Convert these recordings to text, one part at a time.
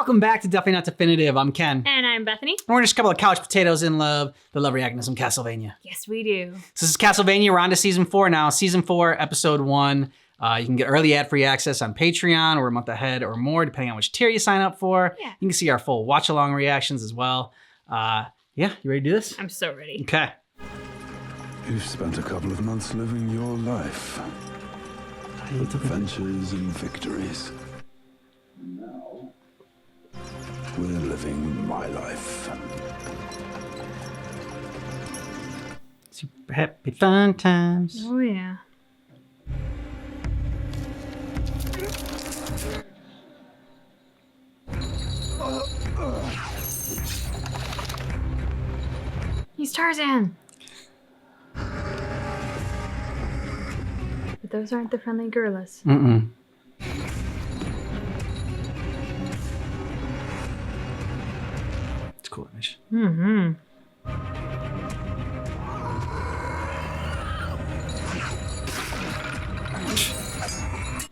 Welcome back to Definitely Not Definitive. I'm Ken. And I'm Bethany. And we're just a couple of couch potatoes in love that love reacting to some Castlevania. Yes, we do. So this is Castlevania. We're on to season 4 now. Season 4, episode 1. You can get early ad-free access on Patreon or a month ahead or more, depending on which tier you sign up for. Yeah. You can see our full watch-along reactions as well. Yeah, you ready to do this? I'm so ready. Okay. You've spent a couple of months living your life. With adventures and victories. Now, we're living my life. Super happy fun times. Oh, yeah. He's Tarzan. But those aren't the friendly gorillas. Mm-mm. It's a cool image. Mm-hmm.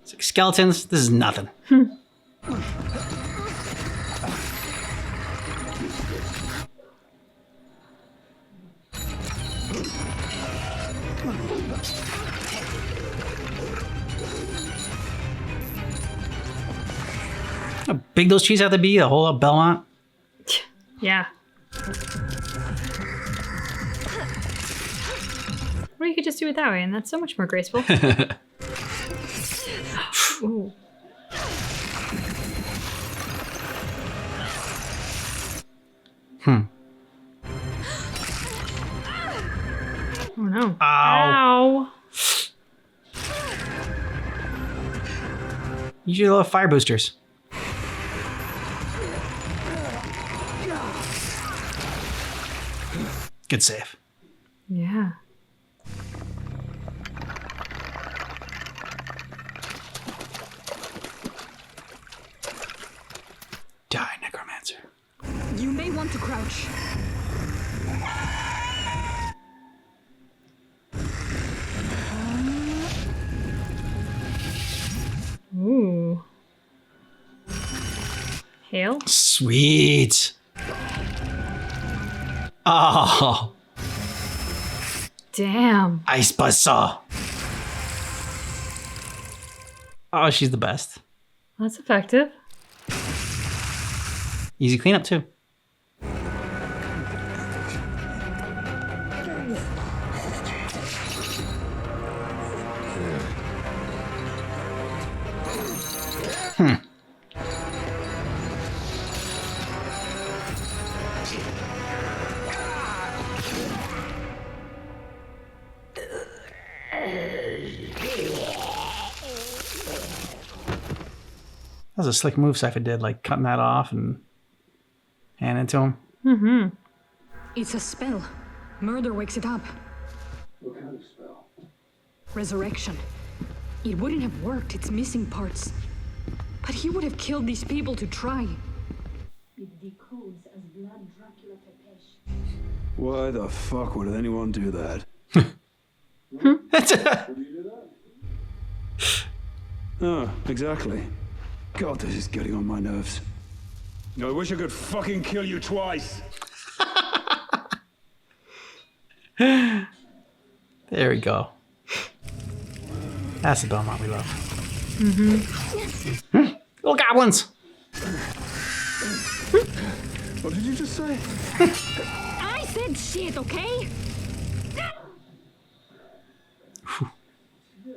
It's like skeletons. This is nothing. How big those trees have to be to hold up Belmont? Yeah. Or you could just do it that way, and that's so much more graceful. Ooh. Oh no. Ow. Ow. You should love fire boosters. Good save. Yeah. Die, Necromancer. You may want to crouch. Ooh. Hail? Sweet. Oh, Damn. ice buzzsaw. Oh, she's the best. That's effective. Easy cleanup too. That was a slick move Cypher did, like cutting that off and handing it to him. Mm-hmm. It's a spell. Murder wakes it up. What kind of spell? Resurrection. It wouldn't have worked, it's missing parts. But he would have killed these people to try. It decodes as blood Dracula Tepesh. Why the fuck would anyone do that? Oh, exactly. God, this is getting on my nerves. I wish I could fucking kill you twice. There we go. That's the Belmont we love. Mm-hmm. Little goblins. What did you just say? I said shit, okay?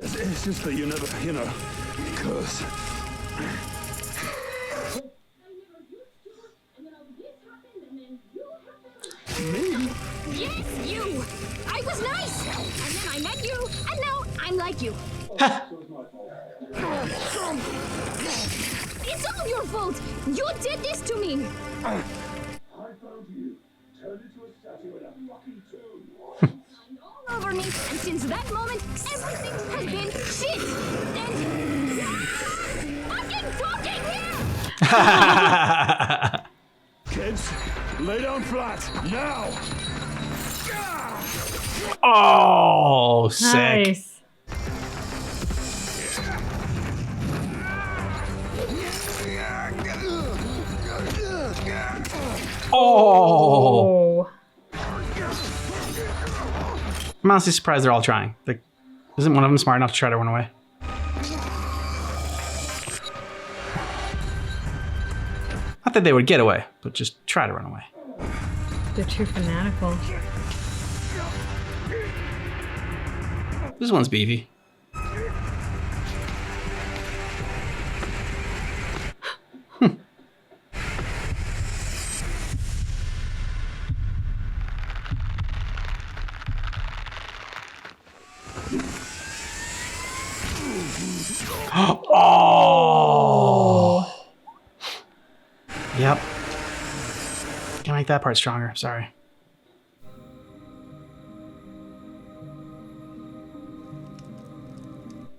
It's just that you never, curse. Me? Yes, you! I was nice! And then I met you, and now I'm like you. It's all your fault! You did this to me! I found you. Turned into a statue in a fucking tomb. All over me, and since that moment, everything has been shit! And... fucking talking! Kids, lay down flat, now! Oh, sick. Nice. Oh! Oh. I'm honestly surprised they're all trying. Like, isn't one of them smart enough to try to run away? Not that they would get away, but just try to run away. They're too fanatical. This one's beefy. Oh! Yep. Can make that part stronger. Sorry.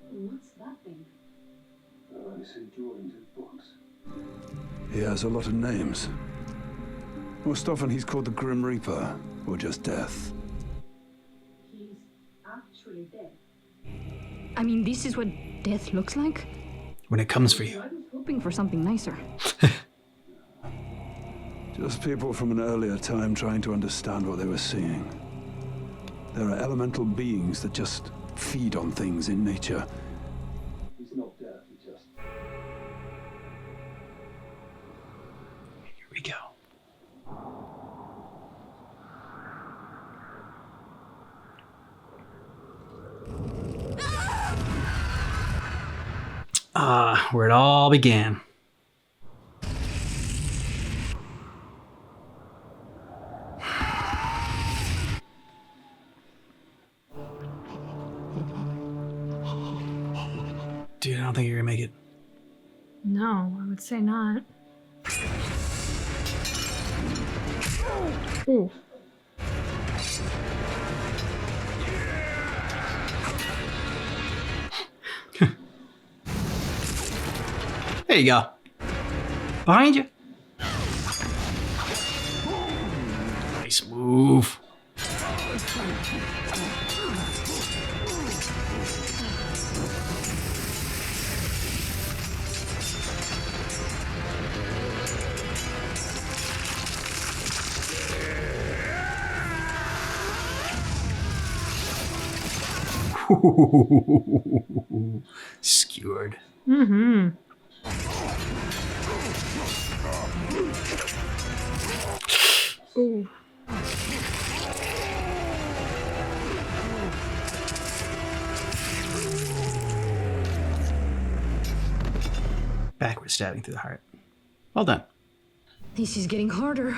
What's that thing? I see drawings and books. He has a lot of names. Most often he's called the Grim Reaper, or just Death. He's actually dead. I mean, this is what death looks like? When it comes for you. I was hoping for something nicer. Just people from an earlier time trying to understand what they were seeing. There are elemental beings that just feed on things in nature. He's not death, he just... Here we go. Where it all began. Dude, I don't think you're gonna make it. No, I would say not. Ooh. There you go. Behind you. Nice move. Skewered. Mm-hmm. Ooh. Backward stabbing through the heart. Well done. This is getting harder.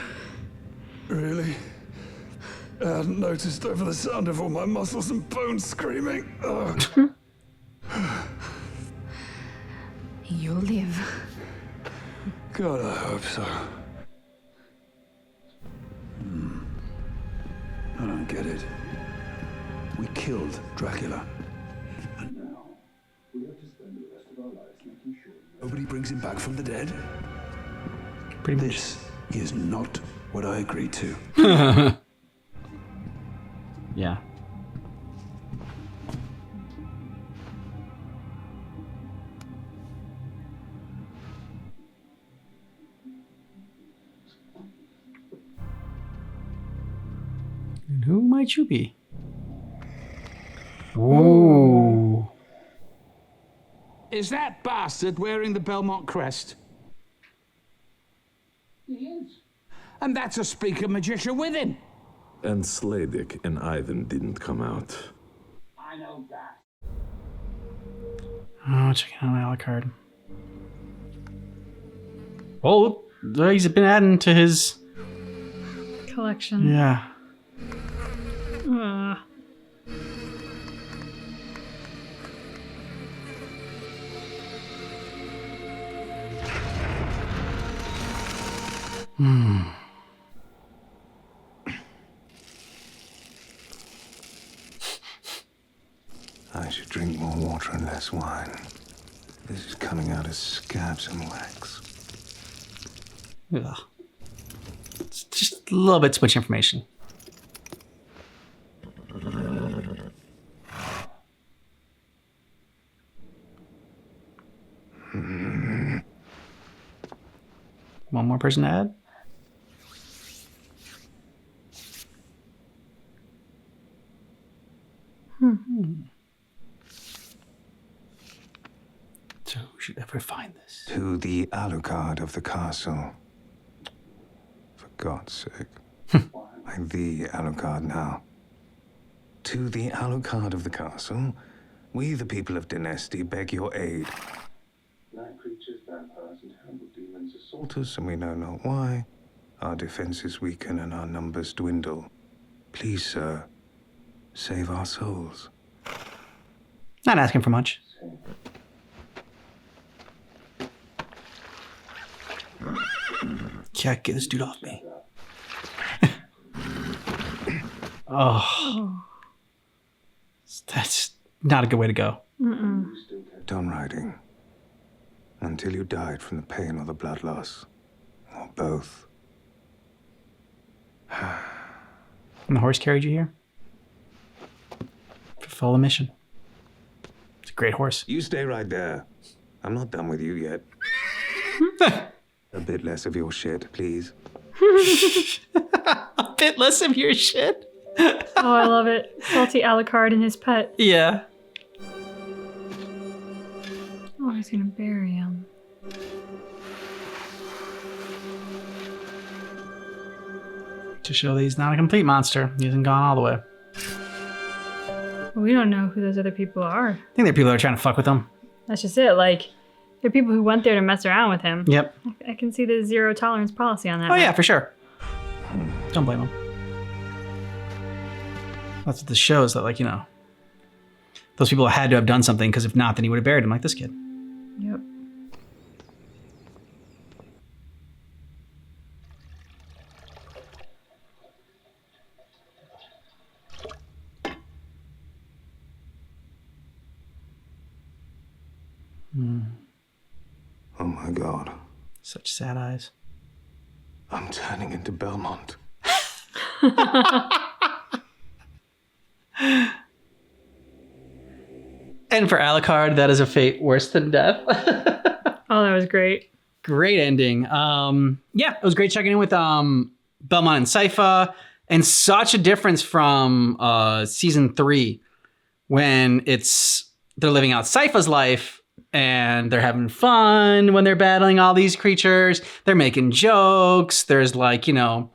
Really? I hadn't noticed over the sound of all my muscles and bones screaming. Ugh. You'll live. God, I hope so. I don't get it. We killed Dracula. And now, we have to spend the rest of our lives making sure nobody brings him back from the dead? Pretty much. This is not what I agreed to. Yeah. And who might you be? Ooh. Is that bastard wearing the Belmont crest? He is. And that's a speaker magician with him. And Sladek and Ivan didn't come out. I know that. Oh, checking out my Alucard. Oh, he's been adding to his... Collection. Yeah. I should drink more water and less wine. This is coming out as scabs and wax. Ugh. It's just a little bit too much information. One more person to add. So who should ever find this? To the Alucard of the castle. For God's sake. I'm the Alucard now. To the Alucard of the castle, we, the people of Dynasty, beg your aid. Night creatures, vampires, and terrible demons assault us, and we know not why. Our defenses weaken and our numbers dwindle. Please, sir, save our souls. Not asking for much. Yeah, get this dude off me. Oh. That's not a good way to go. You still kept on riding. Until you died from the pain or the blood loss. Or both. And the horse carried you here? Fulfill the mission. It's a great horse. You stay right there. I'm not done with you yet. A bit less of your shit, please. A bit less of your shit? Oh, I love it. Salty Alucard and his pet. Yeah. Oh, he's gonna bury him. To show that he's not a complete monster. He hasn't gone all the way. Well, we don't know who those other people are. I think there are people that are trying to fuck with him. That's just it. Like, there are people who went there to mess around with him. Yep. I can see the zero tolerance policy on that. Oh, yeah, for sure. Don't blame him. That's what this shows, that, like, you know, those people had to have done something, because if not, then he would have buried him like this kid. Yep. Oh my God. Such sad eyes. I'm turning into Belmont. And for Alucard, that is a fate worse than death. Oh, that was great. Great ending. Yeah, it was great checking in with Belmont and Sypha, and such a difference from season 3 when they're living out Sypha's life and they're having fun when they're battling all these creatures. They're making jokes. There's like, you know,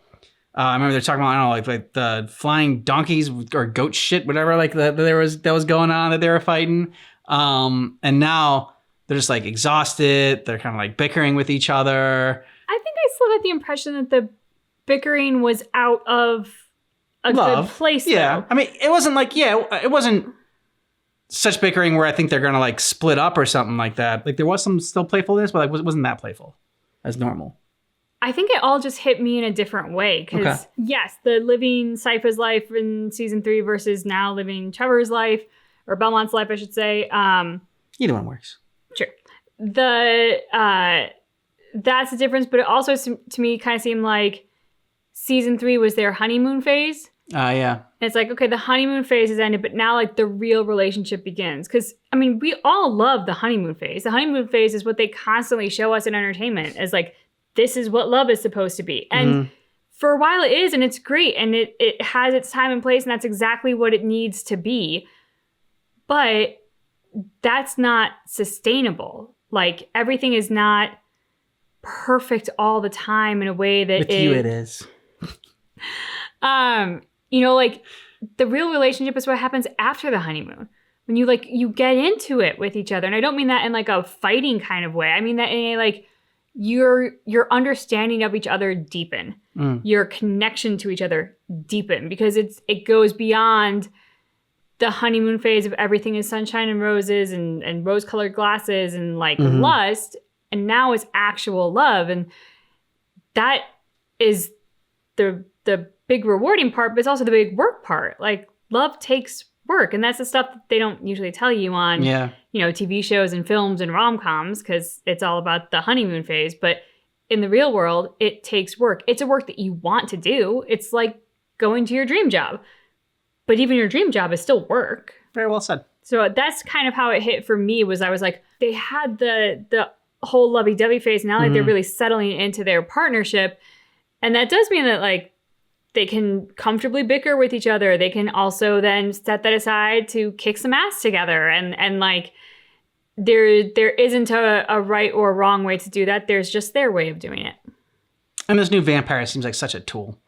I remember they're talking about, I don't know, like the flying donkeys or goat shit, whatever, like that was going on that they were fighting. And now they're just like exhausted. They're kind of like bickering with each other. I think I still got the impression that the bickering was out of a Love. good place. Yeah. Though. I mean, it wasn't like, it wasn't such bickering where I think they're going to like split up or something like that. Like there was some still playfulness, but like wasn't that playful as normal. I think it all just hit me in a different way. Because yes, the living Sypha's life in season 3 versus now living Trevor's life, or Belmont's life, I should say. Either one works. Sure. That's the difference, but it also to me kind of seemed like season 3 was their honeymoon phase. Yeah. And it's like, okay, the honeymoon phase has ended, but now like the real relationship begins. Because, I mean, we all love the honeymoon phase. The honeymoon phase is what they constantly show us in entertainment as like, this is what love is supposed to be. And for a while it is, and it's great. And it has its time and place, and that's exactly what it needs to be. But that's not sustainable. Like, everything is not perfect all the time in a way that With you it is. You know, like the real relationship is what happens after the honeymoon. When you get into it with each other. And I don't mean that in like a fighting kind of way. I mean that in a like your understanding of each other deepen. Your connection to each other deepen, because it goes beyond the honeymoon phase of everything is sunshine and roses and rose-colored glasses and like lust. And now it's actual love. And that is the big rewarding part, but it's also the big work part. Like, love takes work. And that's the stuff that they don't usually tell you on, you know, TV shows and films and rom-coms, because it's all about the honeymoon phase. But in the real world, it takes work. It's a work that you want to do. It's like going to your dream job. But even your dream job is still work. Very well said. So that's kind of how it hit for me. Was I was like, they had the whole lovey-dovey phase. Now like they're really settling into their partnership. And that does mean that like they can comfortably bicker with each other. They can also then set that aside to kick some ass together. And like there isn't a right or wrong way to do that. There's just their way of doing it. And this new vampire seems like such a tool.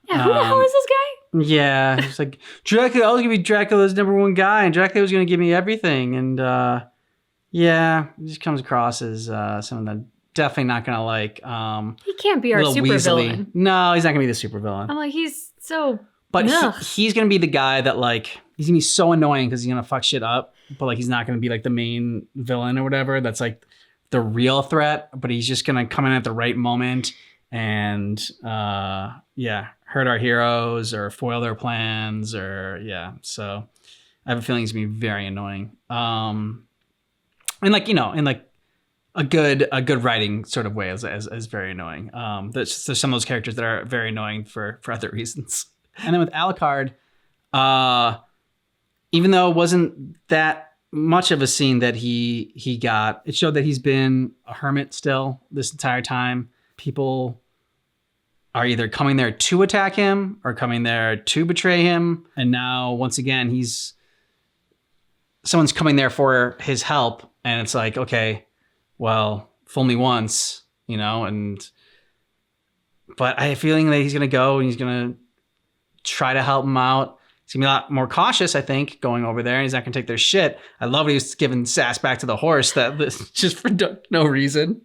Yeah, who the hell is this guy? Yeah, it's like Dracula. I was gonna be Dracula's #1 guy, and Dracula was gonna give me everything. And yeah, he just comes across as someone that definitely not gonna like. He can't be our super villain. No, he's not gonna be the super villain. I'm like, he's so. But he's gonna be the guy that like he's gonna be so annoying because he's gonna fuck shit up. But like he's not gonna be like the main villain or whatever. That's like the real threat. But he's just gonna come in at the right moment and hurt our heroes or foil their plans or So I have a feeling he's gonna be very annoying. And like in like a good writing sort of way as very annoying. There's some of those characters that are very annoying for other reasons. And then with Alucard, even though it wasn't that much of a scene that he got, it showed that he's been a hermit still this entire time. People are either coming there to attack him or coming there to betray him. And now, once again, someone's coming there for his help. And it's like, okay, well, fool me once, but I have a feeling that he's going to go and he's going to try to help him out. He's going to be a lot more cautious, I think, going over there. And he's not going to take their shit. I love when he was giving sass back to the horse just for no reason.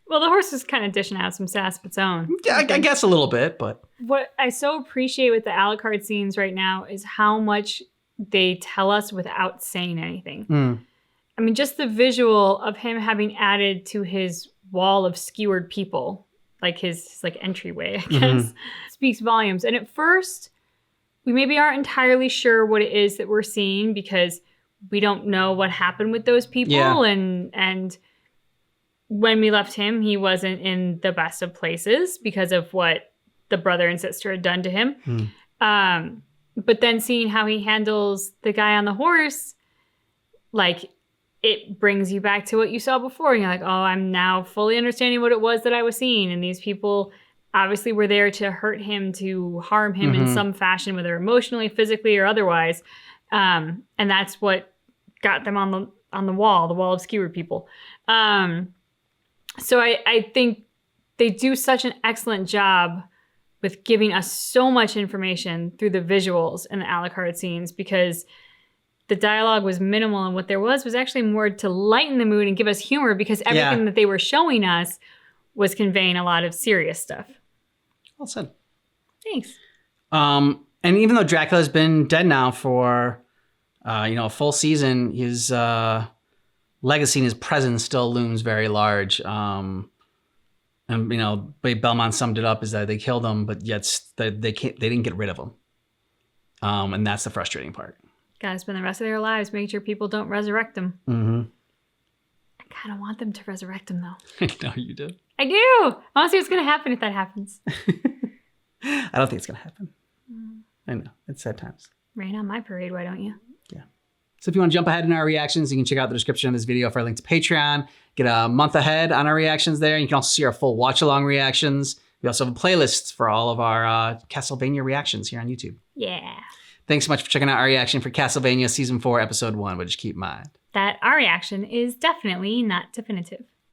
Well, the horse is kind of dishing out some sass of its own. Yeah, I guess a little bit, but... What I so appreciate with the Alucard scenes right now is how much they tell us without saying anything. I mean, just the visual of him having added to his wall of skewered people, like his like entryway, I guess, speaks volumes. And at first, we maybe aren't entirely sure what it is that we're seeing because we don't know what happened with those people. Yeah. And when we left him, he wasn't in the best of places because of what the brother and sister had done to him. But then seeing how he handles the guy on the horse, like it brings you back to what you saw before. And you're like, oh, I'm now fully understanding what it was that I was seeing. And these people obviously were there to hurt him, to harm him in some fashion, whether emotionally, physically, or otherwise. And that's what got them on the wall of skewered people. So I think they do such an excellent job with giving us so much information through the visuals in the Alucard scenes because the dialogue was minimal and what there was actually more to lighten the mood and give us humor because everything that they were showing us was conveying a lot of serious stuff. Well said. Thanks. And even though Dracula's been dead now for, a full season, his legacy and his presence still looms very large. And the way Belmont summed it up is that they killed him, but yet they didn't get rid of him. And that's the frustrating part. Gotta spend the rest of their lives making sure people don't resurrect them. I kind of want them to resurrect him, though. No, you do. I do. I want to see what's going to happen if that happens. I don't think it's going to happen. I know. It's sad times. Rain on my parade, why don't you? Yeah. So if you want to jump ahead in our reactions, you can check out the description of this video for a link to Patreon. Get a month ahead on our reactions there. And you can also see our full watch-along reactions. We also have a playlist for all of our Castlevania reactions here on YouTube. Yeah. Thanks so much for checking out our reaction for Castlevania Season 4, Episode 1, but just keep in mind that our reaction is definitely not definitive.